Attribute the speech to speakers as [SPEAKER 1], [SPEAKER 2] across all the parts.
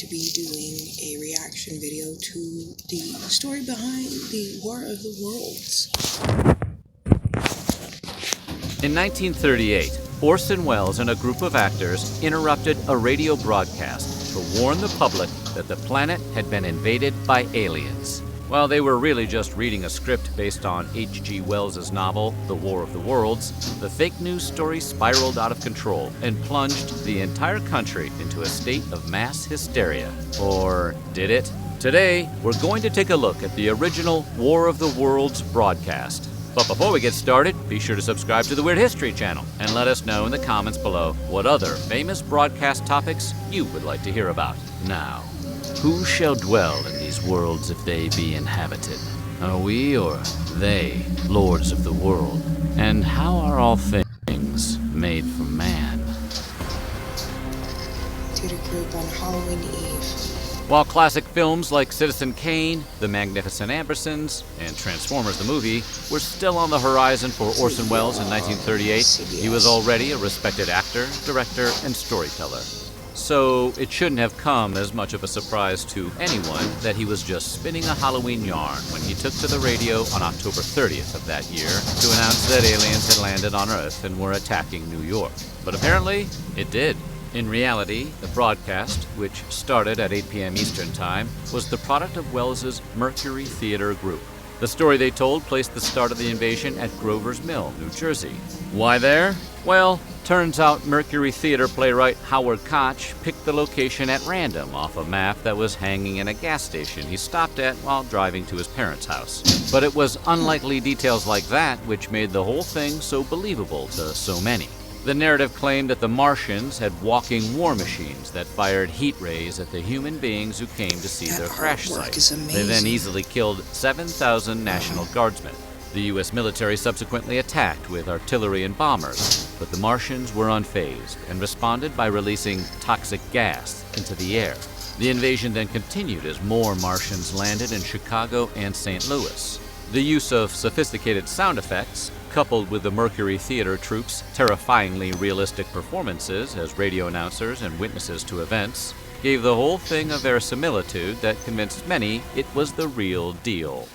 [SPEAKER 1] to be doing a reaction video to the story behind the War of the Worlds.
[SPEAKER 2] In 1938, Orson Welles and a group of actors interrupted a radio broadcast to warn the public that the planet had been invaded by aliens. While they were really just reading a script based on H.G. Wells' novel, The War of the Worlds, the fake news story spiraled out of control and plunged the entire country into a state of mass hysteria. Or did it? Today, we're going to take a look at the original War of the Worlds broadcast. But before we get started, be sure to subscribe to the Weird History channel and let us know in the comments below what other famous broadcast topics you would like to hear about. Now, who shall dwell in these worlds if they be inhabited? Are we or they lords of the world? And how are all things made for man?
[SPEAKER 1] Theater group on Halloween Eve.
[SPEAKER 2] While classic films like Citizen Kane, The Magnificent Ambersons, and Transformers the movie were still on the horizon for Orson Welles in 1938, he was already a respected actor, director, and storyteller. So it shouldn't have come as much of a surprise to anyone that he was just spinning a Halloween yarn when he took to the radio on October 30th of that year to announce that aliens had landed on Earth and were attacking New York. But apparently, it did. In reality, the broadcast, which started at 8 p.m. Eastern Time, was the product of Welles's Mercury Theater group. The story they told placed the start of the invasion at Grover's Mill, New Jersey. Why there? Well, turns out Mercury Theater playwright Howard Koch picked the location at random off a map that was hanging in a gas station he stopped at while driving to his parents' house. But it was unlikely details like that which made the whole thing so believable to so many. The narrative claimed that the Martians had walking war machines that fired heat rays at the human beings who came to see their crash site. They then easily killed 7,000 National Guardsmen. The U.S. military subsequently attacked with artillery and bombers, but the Martians were unfazed and responded by releasing toxic gas into the air. The invasion then continued as more Martians landed in Chicago and St. Louis. The use of sophisticated sound effects, coupled with the Mercury Theater troupe's terrifyingly realistic performances as radio announcers and witnesses to events, gave the whole thing a verisimilitude that convinced many it was the real deal.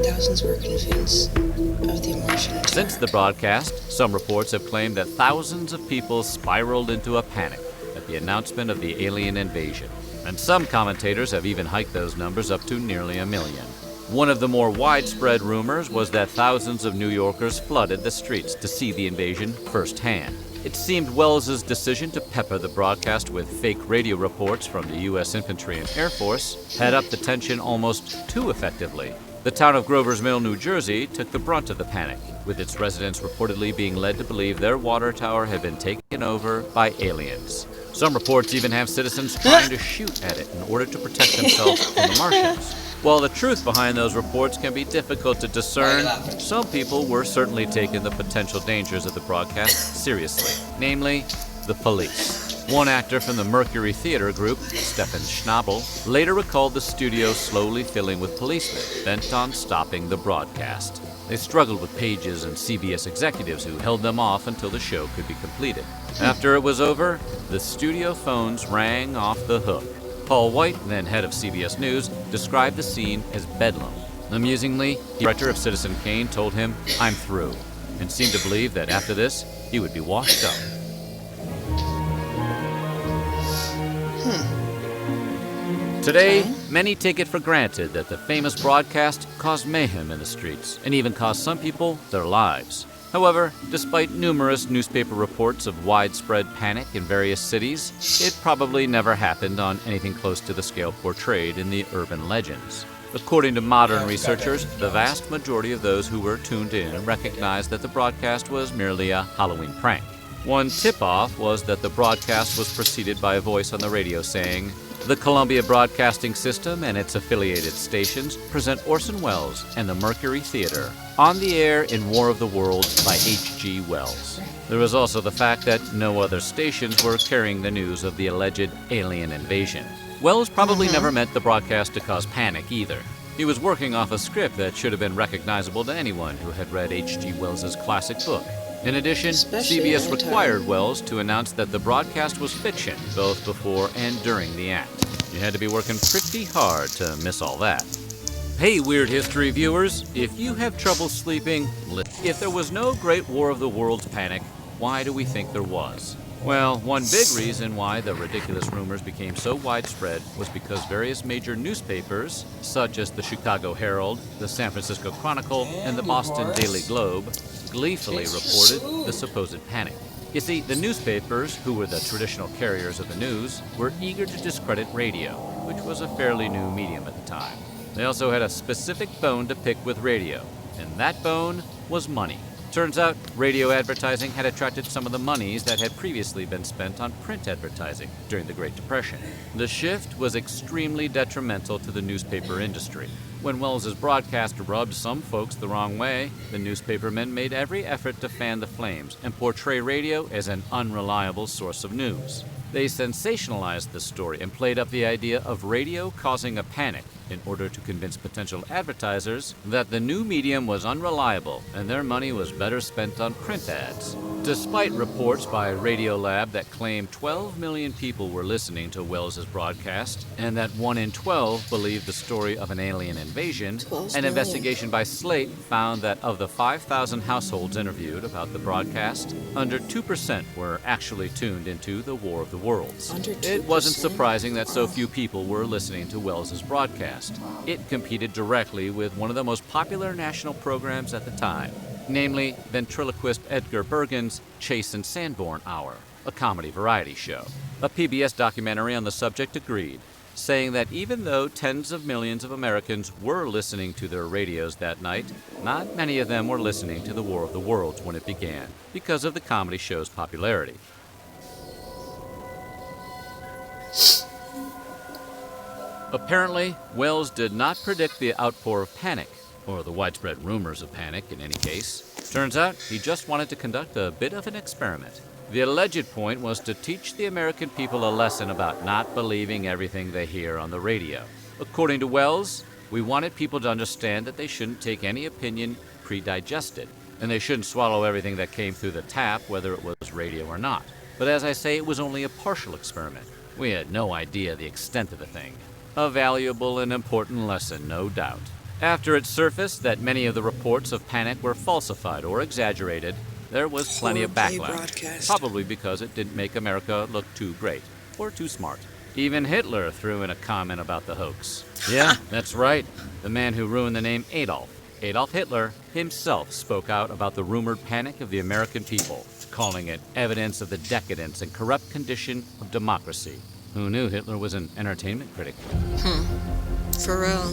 [SPEAKER 1] Thousands were convinced of the Martian attack.
[SPEAKER 2] Since the broadcast, some reports have claimed that thousands of people spiraled into a panic at the announcement of the alien invasion. And some commentators have even hiked those numbers up to nearly 1 million. One of the more widespread rumors was that thousands of New Yorkers flooded the streets to see the invasion firsthand. It seemed Welles's decision to pepper the broadcast with fake radio reports from the U.S. Infantry and Air Force had up the tension almost too effectively. The town of Grover's Mill, New Jersey, took the brunt of the panic, with its residents reportedly being led to believe their water tower had been taken over by aliens. Some reports even have citizens trying to shoot at it in order to protect themselves from the Martians. While the truth behind those reports can be difficult to discern, some people were certainly taking the potential dangers of the broadcast seriously, namely, the police. One actor from the Mercury Theater group, Stefan Schnabel, later recalled the studio slowly filling with policemen bent on stopping the broadcast. They struggled with Pages and CBS executives who held them off until the show could be completed. After it was over, the studio phones rang off the hook. Paul White, then head of CBS News, described the scene as bedlam. Amusingly, the director of Citizen Kane told him, "I'm through," and seemed to believe that after this, he would be washed up. Today, many take it for granted that the famous broadcast caused mayhem in the streets and even cost some people their lives. However, despite numerous newspaper reports of widespread panic in various cities, it probably never happened on anything close to the scale portrayed in the urban legends. According to modern researchers, the vast majority of those who were tuned in recognized that the broadcast was merely a Halloween prank. One tip-off was that the broadcast was preceded by a voice on the radio saying, "The Columbia Broadcasting System and its affiliated stations present Orson Welles and the Mercury Theater on the air in War of the Worlds by H.G. Wells." There was also the fact that no other stations were carrying the news of the alleged alien invasion. Wells probably never meant the broadcast to cause panic either. He was working off a script that should have been recognizable to anyone who had read H.G. Wells's classic book. In addition,
[SPEAKER 1] Especially
[SPEAKER 2] CBS
[SPEAKER 1] anti-
[SPEAKER 2] required Wells to announce that the broadcast was fiction, both before and during the act. You had to be working pretty hard to miss all that. Hey, Weird History viewers, if you have trouble sleeping, if there was no Great War of the Worlds panic, why do we think there was? Well, one big reason why the ridiculous rumors became so widespread was because various major newspapers, such as the Chicago Herald, the San Francisco Chronicle, and the Boston Daily Globe, gleefully reported the supposed panic. You see, the newspapers, who were the traditional carriers of the news, were eager to discredit radio, which was a fairly new medium at the time. They also had a specific bone to pick with radio, and that bone was money. Turns out, radio advertising had attracted some of the monies that had previously been spent on print advertising during the Great Depression. The shift was extremely detrimental to the newspaper industry. When Wells's broadcast rubbed some folks the wrong way, the newspapermen made every effort to fan the flames and portray radio as an unreliable source of news. They sensationalized the story and played up the idea of radio causing a panic in order to convince potential advertisers that the new medium was unreliable and their money was better spent on print ads. Despite reports by Radiolab that claimed 12 million people were listening to Wells's broadcast and that 1 in 12 believed the story of an alien invasion, an investigation by Slate found that of the 5,000 households interviewed about the broadcast, under 2% were actually tuned into the War of the Worlds. It wasn't surprising that so few people were listening to Wells's broadcast. It competed directly with one of the most popular national programs at the time, namely ventriloquist Edgar Bergen's Chase and Sanborn Hour, a comedy variety show. A PBS documentary on the subject agreed, saying that even though tens of millions of Americans were listening to their radios that night, not many of them were listening to the War of the Worlds when it began, because of the comedy show's popularity. Apparently, Wells did not predict the outpour of panic, or the widespread rumors of panic in any case. Turns out, he just wanted to conduct a bit of an experiment. The alleged point was to teach the American people a lesson about not believing everything they hear on the radio. According to Wells, we wanted people to understand that they shouldn't take any opinion pre-digested, and they shouldn't swallow everything that came through the tap, whether it was radio or not. But as I say, it was only a partial experiment. We had no idea the extent of the thing. A valuable and important lesson, no doubt. After it surfaced that many of the reports of panic were falsified or exaggerated, there was plenty of backlash, probably because it didn't make America look too great or too smart. Even Hitler threw in a comment about the hoax. Yeah, that's right. The man who ruined the name Adolf Hitler, himself spoke out about the rumored panic of the American people, calling it evidence of the decadence and corrupt condition of democracy. Who knew Hitler was an entertainment critic?
[SPEAKER 1] For real.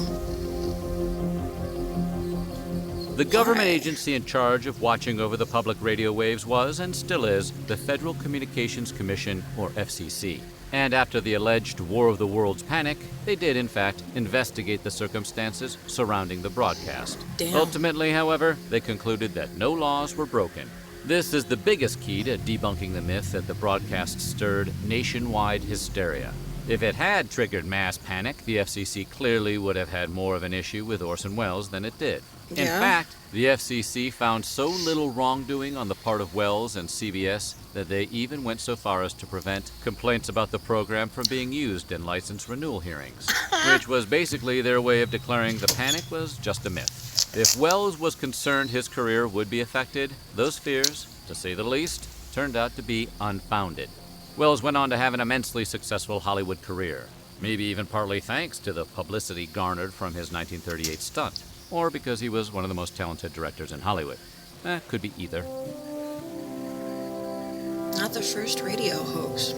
[SPEAKER 2] The government agency in charge of watching over the public radio waves was, and still is, the Federal Communications Commission, or FCC. And after the alleged War of the Worlds panic, they did, in fact, investigate the circumstances surrounding the broadcast.
[SPEAKER 1] Damn.
[SPEAKER 2] Ultimately, however, they concluded that no laws were broken. This is the biggest key to debunking the myth that the broadcast stirred nationwide hysteria. If it had triggered mass panic, the FCC clearly would have had more of an issue with Orson Welles than it did. In fact, the FCC found so little wrongdoing on the part of Welles and CBS that they even went so far as to prevent complaints about the program from being used in license renewal hearings, which was basically their way of declaring the panic was just a myth. If Welles was concerned his career would be affected, those fears, to say the least, turned out to be unfounded. Welles went on to have an immensely successful Hollywood career, maybe even partly thanks to the publicity garnered from his 1938 stunt, or because he was one of the most talented directors in Hollywood. Could be either.
[SPEAKER 1] Not the first radio hoax.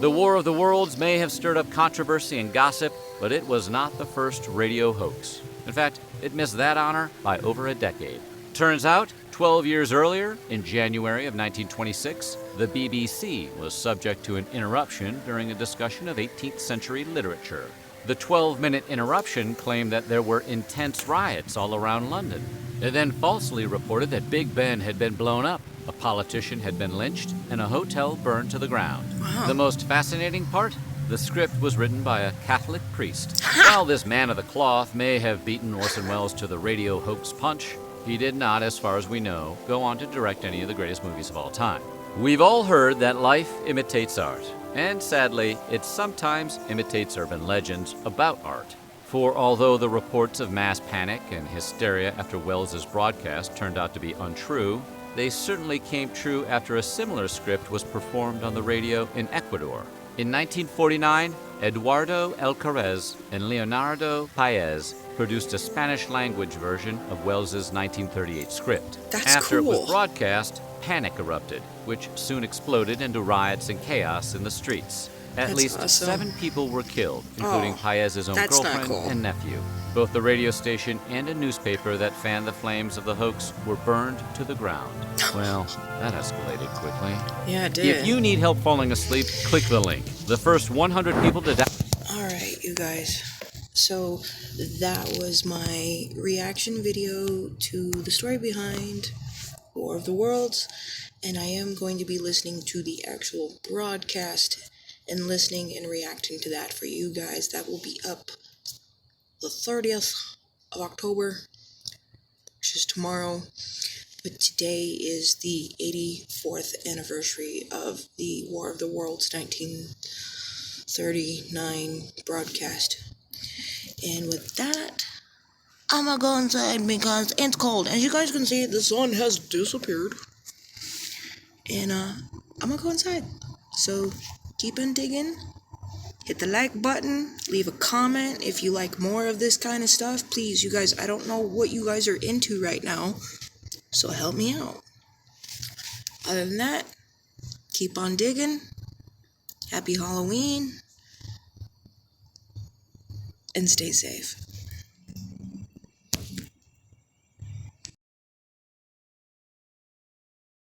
[SPEAKER 2] The War of the Worlds may have stirred up controversy and gossip, but it was not the first radio hoax. In fact, it missed that honor by over a decade. Turns out, 12 years earlier, in January of 1926, the BBC was subject to an interruption during a discussion of 18th century literature. The 12-minute interruption claimed that there were intense riots all around London. It then falsely reported that Big Ben had been blown up, a politician had been lynched, and a hotel burned to the ground.
[SPEAKER 1] Wow.
[SPEAKER 2] The most fascinating part? The script was written by a Catholic priest. While this man of the cloth may have beaten Orson Welles to the radio hoax punch, He did not, as far as we know, go on to direct any of the greatest movies of all time. We've all heard that life imitates art, and sadly, it sometimes imitates urban legends about art. For although the reports of mass panic and hysteria after Welles's broadcast turned out to be untrue, they certainly came true after a similar script was performed on the radio in Ecuador. In 1949, Eduardo Elcarez and Leonardo Paez produced a Spanish-language version of Welles's 1938 script.
[SPEAKER 1] That's
[SPEAKER 2] After it
[SPEAKER 1] cool.
[SPEAKER 2] was broadcast, panic erupted, which soon exploded into riots and chaos in the streets. At
[SPEAKER 1] That's
[SPEAKER 2] least
[SPEAKER 1] awesome.
[SPEAKER 2] 7 people were killed, including Paez's own
[SPEAKER 1] that's not
[SPEAKER 2] girlfriend
[SPEAKER 1] cool.
[SPEAKER 2] and nephew. Both the radio station and a newspaper that fanned the flames of the hoax were burned to the ground. Well, that escalated quickly.
[SPEAKER 1] Yeah, it did.
[SPEAKER 2] If you need help falling asleep, click the link. The first 100 people to die.
[SPEAKER 1] Alright, you guys. So, that was my reaction video to the story behind War of the Worlds, and I am going to be listening to the actual broadcast and listening and reacting to that for you guys. That will be up the 30th of October, which is tomorrow. But today is the 84th anniversary of the War of the Worlds 1939 broadcast. And with that, I'm gonna go inside because it's cold. As you guys can see, the sun has disappeared. And I'm gonna go inside. So keep on digging. Hit the like button. Leave a comment if you like more of this kind of stuff. Please, you guys, I don't know what you guys are into right now, so help me out. Other than that, keep on digging. Happy Halloween. And stay safe.